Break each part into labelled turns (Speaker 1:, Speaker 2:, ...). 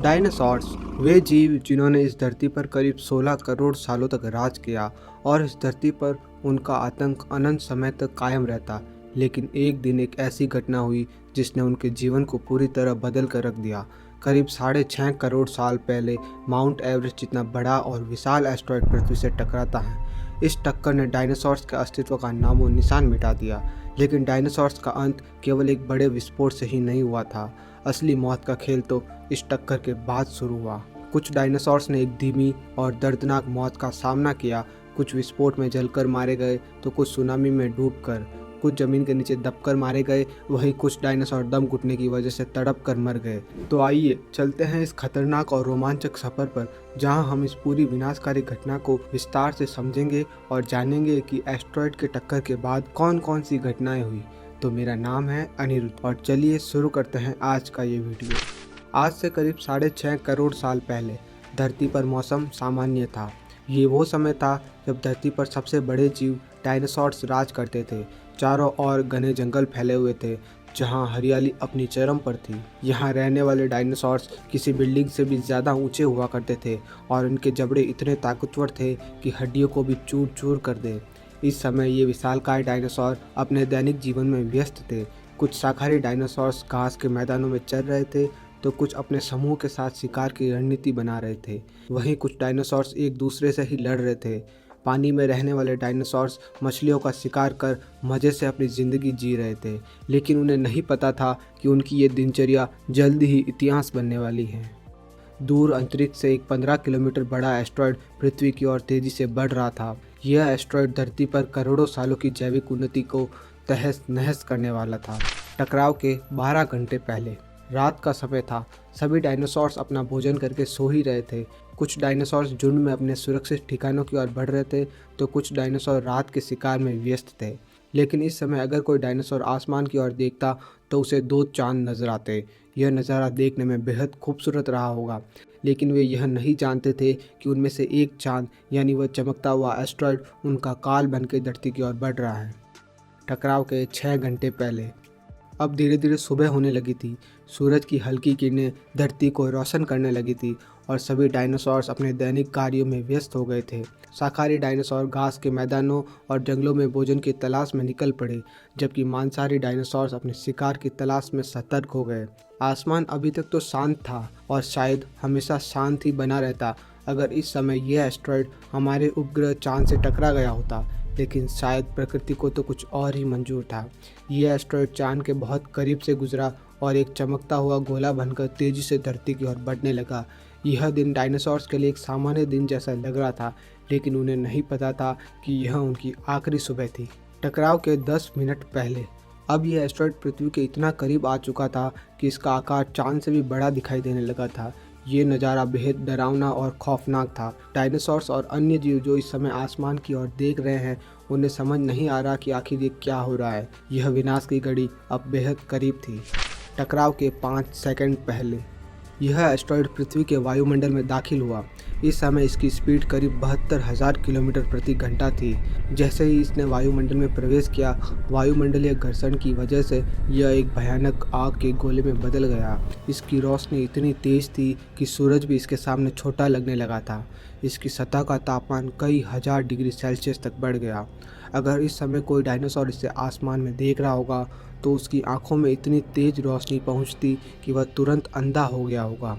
Speaker 1: Dinosaurs वे जीव जिन्होंने इस धरती पर करीब 16 करोड़ सालों तक राज किया और इस धरती पर उनका आतंक अनंत समय तक कायम रहता। लेकिन एक दिन एक ऐसी घटना हुई जिसने उनके जीवन को पूरी तरह बदल कर रख दिया। करीब 6.5 करोड़ साल पहले माउंट एवरेस्ट जितना बड़ा और विशाल एस्टेरॉयड पृथ्वी से टकराता है। इस टक्कर ने डायनासॉर्स के अस्तित्व का नामो निशान मिटा दिया। लेकिन डायनासॉर्स का अंत केवल एक बड़े विस्फोट से ही नहीं हुआ था। असली मौत का खेल तो इस टक्कर के बाद शुरू हुआ। कुछ डायनासॉर्स ने एक धीमी और दर्दनाक मौत का सामना किया। कुछ विस्फोट में जलकर मारे गए तो कुछ सुनामी में डूबकर, कुछ जमीन के नीचे दबकर मारे गए। वहीं कुछ डायनासोर दम घुटने की वजह से तड़प कर मर गए। तो आइए चलते हैं इस खतरनाक और रोमांचक सफर पर, जहां हम इस पूरी विनाशकारी घटना को विस्तार से समझेंगे और जानेंगे कि एस्टेरॉयड के टक्कर के बाद कौन कौन सी घटनाएं हुई। तो मेरा नाम है अनिरुद्ध और चलिए शुरू करते हैं आज का ये वीडियो। आज से करीब 6.5 करोड़ साल पहले धरती पर मौसम सामान्य था। ये वो समय था जब धरती पर सबसे बड़े जीव डायनासोर्स राज करते थे। चारों ओर घने जंगल फैले हुए थे जहां हरियाली अपनी चरम पर थी। यहाँ रहने वाले डायनासोर्स किसी बिल्डिंग से भी ज़्यादा ऊंचे हुआ करते थे और उनके जबड़े इतने ताकतवर थे कि हड्डियों को भी चूर चूर कर दे। इस समय ये विशालकाय डायनासोर अपने दैनिक जीवन में व्यस्त थे। कुछ शाकाहारी डायनासोर्स घास के मैदानों में चल रहे थे तो कुछ अपने समूह के साथ शिकार की रणनीति बना रहे थे। वहीं कुछ डायनासोर्स एक दूसरे से ही लड़ रहे थे। पानी में रहने वाले डायनासोर्स मछलियों का शिकार कर मज़े से अपनी ज़िंदगी जी रहे थे, लेकिन उन्हें नहीं पता था कि उनकी ये दिनचर्या जल्दी ही इतिहास बनने वाली है। दूर अंतरिक्ष से एक 15 किलोमीटर बड़ा एस्टेरॉयड पृथ्वी की ओर तेज़ी से बढ़ रहा था। यह एस्टेरॉयड धरती पर करोड़ों सालों की जैविक उन्नति को तहस नहस करने वाला था। टकराव के 12 घंटे पहले रात का समय था। सभी डायनासोर्स अपना भोजन करके सो ही रहे थे। कुछ डायनासोर्स झुंड में अपने सुरक्षित ठिकानों की ओर बढ़ रहे थे तो कुछ डायनासोर रात के शिकार में व्यस्त थे। लेकिन इस समय अगर कोई डायनासोर आसमान की ओर देखता तो उसे 2 चांद नजर आते। यह नज़ारा देखने में बेहद खूबसूरत रहा होगा, लेकिन वे यह नहीं जानते थे कि उनमें से एक चांद यानी वह चमकता हुआ एस्टेरॉयड उनका काल बनकर धरती की ओर बढ़ रहा है। टकराव के 6 घंटे पहले अब धीरे धीरे सुबह होने लगी थी। सूरज की हल्की किरणें धरती को रोशन करने लगी थी और सभी डायनासोर्स अपने दैनिक कार्यों में व्यस्त हो गए थे। शाकाहारी डायनासोर घास के मैदानों और जंगलों में भोजन की तलाश में निकल पड़े, जबकि मांसाहारी डायनासोर्स अपने शिकार की तलाश में सतर्क हो गए। आसमान अभी तक तो शांत था और शायद हमेशा शांत ही बना रहता अगर इस समय यह एस्टेरॉयड हमारे उपग्रह चांद से टकरा गया होता। लेकिन शायद प्रकृति को तो कुछ और ही मंजूर था। यह एस्टेरॉयड चांद के बहुत करीब से गुजरा और एक चमकता हुआ गोला बनकर तेजी से धरती की ओर बढ़ने लगा। यह दिन डायनासोर्स के लिए एक सामान्य दिन जैसा लग रहा था, लेकिन उन्हें नहीं पता था कि यह उनकी आखिरी सुबह थी। टकराव के 10 मिनट पहले अब यह एस्टेरॉयड पृथ्वी के इतना करीब आ चुका था कि इसका आकार चांद से भी बड़ा दिखाई देने लगा था। ये नज़ारा बेहद डरावना और खौफनाक था। डायनासोर्स और अन्य जीव जो इस समय आसमान की ओर देख रहे हैं, उन्हें समझ नहीं आ रहा कि आखिर ये क्या हो रहा है। यह विनाश की घड़ी अब बेहद करीब थी। टकराव के 5 सेकंड पहले यह एस्टेरॉयड पृथ्वी के वायुमंडल में दाखिल हुआ। इस समय इसकी स्पीड करीब 72,000 किलोमीटर प्रति घंटा थी। जैसे ही इसने वायुमंडल में प्रवेश किया, वायुमंडलीय घर्षण की वजह से यह एक भयानक आग के गोले में बदल गया। इसकी रोशनी इतनी तेज थी कि सूरज भी इसके सामने छोटा लगने लगा था। इसकी सतह का तापमान कई हजार डिग्री सेल्सियस तक बढ़ गया। अगर इस समय कोई डायनासोर इसे आसमान में देख रहा होगा तो उसकी आंखों में इतनी तेज रोशनी पहुंचती कि वह तुरंत अंधा हो गया होगा।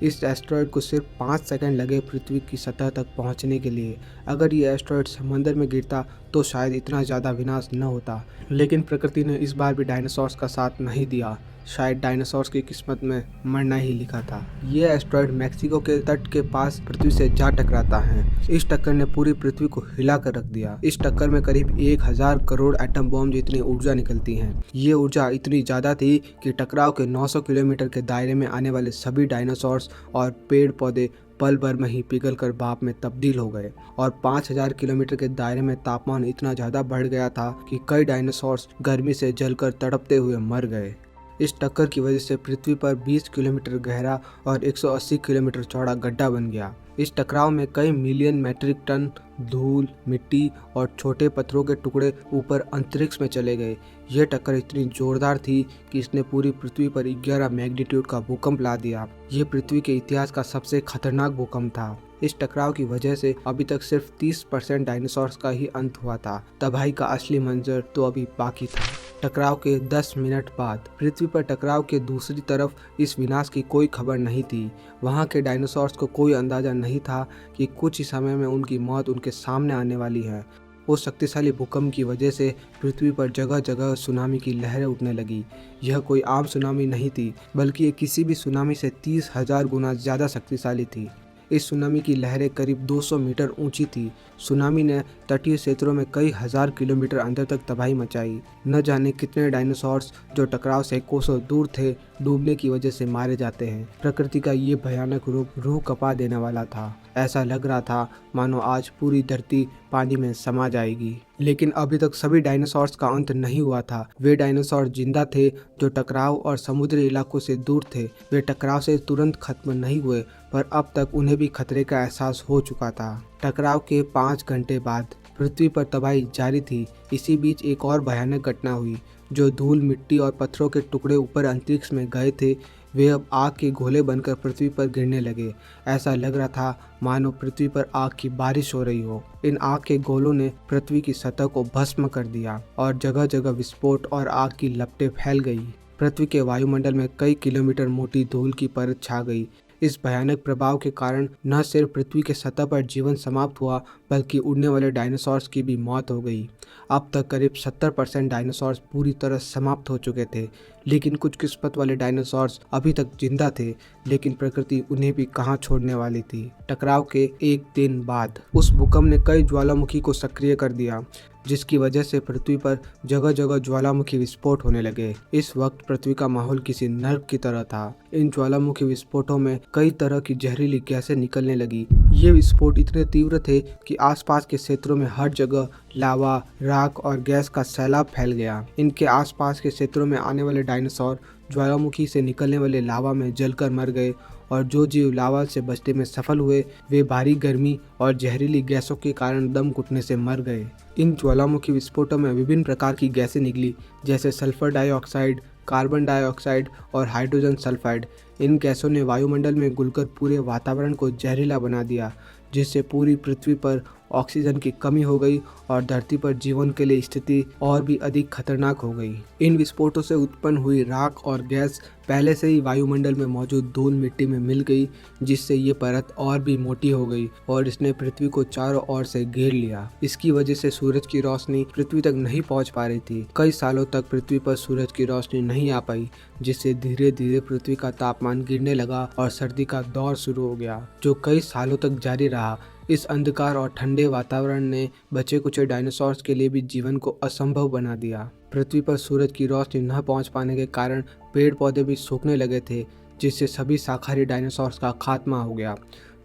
Speaker 1: इस एस्टेरॉयड को सिर्फ 5 सेकंड लगे पृथ्वी की सतह तक पहुंचने के लिए। अगर ये एस्टेरॉयड समंदर में गिरता तो शायद इतना ज़्यादा विनाश न होता, लेकिन प्रकृति ने इस बार भी डायनासोर्स का साथ नहीं दिया। शायद डायनासोर्स की किस्मत में मरना ही लिखा था। ये एस्टेरॉयड मैक्सिको के तट के पास पृथ्वी से जा टकराता है। इस टक्कर ने पूरी पृथ्वी को हिला कर रख दिया। इस टक्कर में करीब 1000 करोड़ एटम बम जितनी ऊर्जा निकलती है। ये ऊर्जा इतनी ज़्यादा थी कि टकराव के 900 किलोमीटर के दायरे में आने वाले सभी डायनासोर्स और पेड़ पौधे पल भर में ही पिघलकर भाप में तब्दील हो गए और 5000 किलोमीटर के दायरे में तापमान इतना ज़्यादा बढ़ गया था कि कई डायनासोर्स गर्मी से जलकर तड़पते हुए मर गए। इस टक्कर की वजह से पृथ्वी पर 20 किलोमीटर गहरा और 180 किलोमीटर चौड़ा गड्ढा बन गया। इस टकराव में कई मिलियन मीट्रिक टन धूल, मिट्टी और छोटे पत्थरों के टुकड़े ऊपर अंतरिक्ष में चले गए। यह टक्कर इतनी जोरदार थी कि इसने पूरी पृथ्वी पर 11 मैग्नीट्यूड का भूकंप ला दिया। यह पृथ्वी के इतिहास का सबसे खतरनाक भूकंप था। इस टकराव की वजह से अभी तक सिर्फ 30% डायनासोर्स का ही अंत हुआ था। तबाही का असली मंजर तो अभी बाकी था। टकराव के 10 मिनट बाद पृथ्वी पर टकराव के दूसरी तरफ इस विनाश की कोई खबर नहीं थी। वहां के डायनासोर्स को कोई अंदाजा नहीं था कि कुछ ही समय में उनकी मौत उनके सामने आने वाली है। उस शक्तिशाली भूकंप की वजह से पृथ्वी पर जगह जगह सुनामी की लहरें उठने लगी। यह कोई आम सुनामी नहीं थी, बल्कि ये किसी भी सुनामी से 30,000 गुना ज़्यादा शक्तिशाली थी। इस सुनामी की लहरें करीब 200 मीटर ऊंची थी। सुनामी ने तटीय क्षेत्रों में कई हजार किलोमीटर अंदर तक तबाही मचाई। न जाने कितने डायनासोर्स जो टकराव से कोसों दूर थे, डूबने की वजह से मारे जाते हैं। प्रकृति का ये भयानक रूप रूह कपा देने वाला था। ऐसा लग रहा था मानो आज पूरी धरती पानी में समा जाएगी। लेकिन अभी तक सभी डायनासोर्स का अंत नहीं हुआ था। वे डायनासोर जिंदा थे जो टकराव और समुद्री इलाकों से दूर थे। वे टकराव से तुरंत खत्म नहीं हुए, पर अब तक उन्हें भी खतरे का एहसास हो चुका था। टकराव के 5 घंटे बाद पृथ्वी पर तबाही जारी थी। इसी बीच एक और भयानक घटना हुई। जो धूल, मिट्टी और पत्थरों के टुकड़े ऊपर अंतरिक्ष में गए थे, वे अब आग के गोले बनकर पृथ्वी पर गिरने लगे। ऐसा लग रहा था मानो पृथ्वी पर आग की बारिश हो रही हो। इन आग के गोलों ने पृथ्वी की सतह को भस्म कर दिया और जगह जगह विस्फोट और आग की लपटें फैल गई। पृथ्वी के वायुमंडल में कई किलोमीटर मोटी धूल की परत छा गई। इस भयानक प्रभाव के कारण न सिर्फ पृथ्वी के सतह पर जीवन समाप्त हुआ, बल्कि उड़ने वाले डायनासोर्स की भी मौत हो गई। अब तक करीब 70% डायनासोर्स पूरी तरह समाप्त हो चुके थे, लेकिन कुछ किस्मत वाले डायनासोर्स अभी तक जिंदा थे। लेकिन प्रकृति उन्हें भी कहाँ छोड़ने वाली थी। टकराव के एक दिन बाद उस भूकंप ने कई ज्वालामुखी को सक्रिय कर दिया, जिसकी वजह से पृथ्वी पर जगह जगह ज्वालामुखी विस्फोट होने लगे। इस वक्त पृथ्वी का माहौल किसी नर्क की तरह था। इन ज्वालामुखी विस्फोटों में कई तरह की जहरीली गैसें निकलने लगी। ये विस्फोट इतने तीव्र थे कि आसपास के क्षेत्रों में हर जगह लावा, राख और गैस का सैलाब फैल गया। इनके आसपास के क्षेत्रों में आने वाले डायनासोर ज्वालामुखी से निकलने वाले लावा में जलकर मर गए, और जो जीव लावा से बचने में सफल हुए वे भारी गर्मी और जहरीली गैसों के कारण दम घुटने से मर गए। इन ज्वालामुखी विस्फोटों में विभिन्न प्रकार की गैसें निकली, जैसे सल्फर डाइऑक्साइड, कार्बन डाइऑक्साइड और हाइड्रोजन सल्फाइड। इन गैसों ने वायुमंडल में घुलकर पूरे वातावरण को जहरीला बना दिया, जिससे पूरी पृथ्वी पर ऑक्सीजन की कमी हो गई और धरती पर जीवन के लिए स्थिति और भी अधिक खतरनाक हो गई। इन विस्फोटों से उत्पन्न हुई राख और गैस पहले से ही वायुमंडल में मौजूद धूल मिट्टी में मिल गई, जिससे ये परत और भी मोटी हो गई और इसने पृथ्वी को चारों ओर से घेर लिया। इसकी वजह से सूरज की रोशनी पृथ्वी तक नहीं पहुंच पा रही थी। कई सालों तक पृथ्वी पर सूरज की रोशनी नहीं आ पाई, जिससे धीरे धीरे पृथ्वी का तापमान गिरने लगा और सर्दी का दौर शुरू हो गया, जो कई सालों तक जारी रहा। इस अंधकार और ठंडे वातावरण ने बचे कुचे डायनासोर्स के लिए भी जीवन को असंभव बना दिया। पृथ्वी पर सूरज की रोशनी न पहुंच पाने के कारण पेड़ पौधे भी सूखने लगे थे, जिससे सभी शाकाहारी डायनासोर्स का खात्मा हो गया।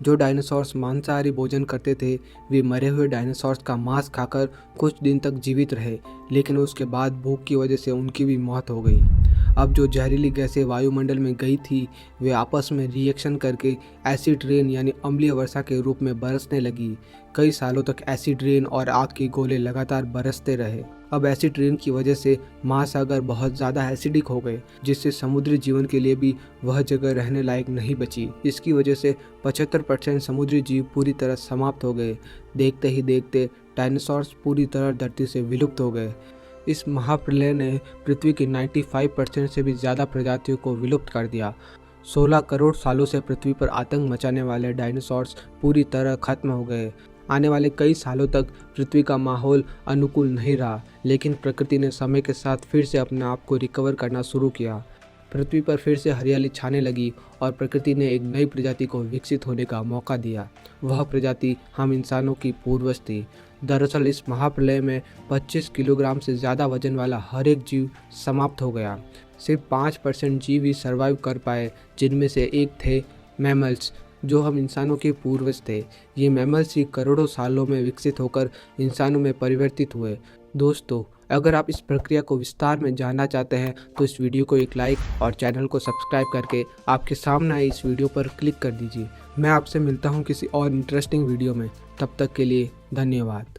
Speaker 1: जो डायनासोर्स मांसाहारी भोजन करते थे, वे मरे हुए डायनासोर्स का मांस खाकर कुछ दिन तक जीवित रहे, लेकिन उसके बाद भूख की वजह से उनकी भी मौत हो गई। अब जो जहरीली गैसें वायुमंडल में गई थी, वे आपस में रिएक्शन करके एसिड रेन यानी अम्लीय वर्षा के रूप में बरसने लगी। कई सालों तक एसिड रेन और आग के गोले लगातार बरसते रहे। अब एसिड रेन की वजह से महासागर बहुत ज़्यादा एसिडिक हो गए, जिससे समुद्री जीवन के लिए भी वह जगह रहने लायक नहीं बची। इसकी वजह से 75% समुद्री जीव पूरी तरह समाप्त हो गए। देखते ही देखते डायनासोर्स पूरी तरह धरती से विलुप्त हो गए। इस महाप्रलय ने पृथ्वी की 95% से भी ज़्यादा प्रजातियों को विलुप्त कर दिया। 16 करोड़ सालों से पृथ्वी पर आतंक मचाने वाले डायनासोर्स पूरी तरह खत्म हो गए। आने वाले कई सालों तक पृथ्वी का माहौल अनुकूल नहीं रहा, लेकिन प्रकृति ने समय के साथ फिर से अपने आप को रिकवर करना शुरू किया। पृथ्वी पर फिर से हरियाली छाने लगी और प्रकृति ने एक नई प्रजाति को विकसित होने का मौका दिया। वह प्रजाति हम इंसानों की पूर्वज थी। दरअसल इस महाप्रलय में 25 किलोग्राम से ज़्यादा वजन वाला हर एक जीव समाप्त हो गया। सिर्फ 5% जीव ही सर्वाइव कर पाए, जिनमें से एक थे मैमल्स, जो हम इंसानों के पूर्वज थे। ये मैमल्स ही करोड़ों सालों में विकसित होकर इंसानों में परिवर्तित हुए। दोस्तों, अगर आप इस प्रक्रिया को विस्तार में जानना चाहते हैं तो इस वीडियो को एक लाइक और चैनल को सब्सक्राइब करके आपके सामने आई इस वीडियो पर क्लिक कर दीजिए। मैं आपसे मिलता हूं किसी और इंटरेस्टिंग वीडियो में। तब तक के लिए धन्यवाद।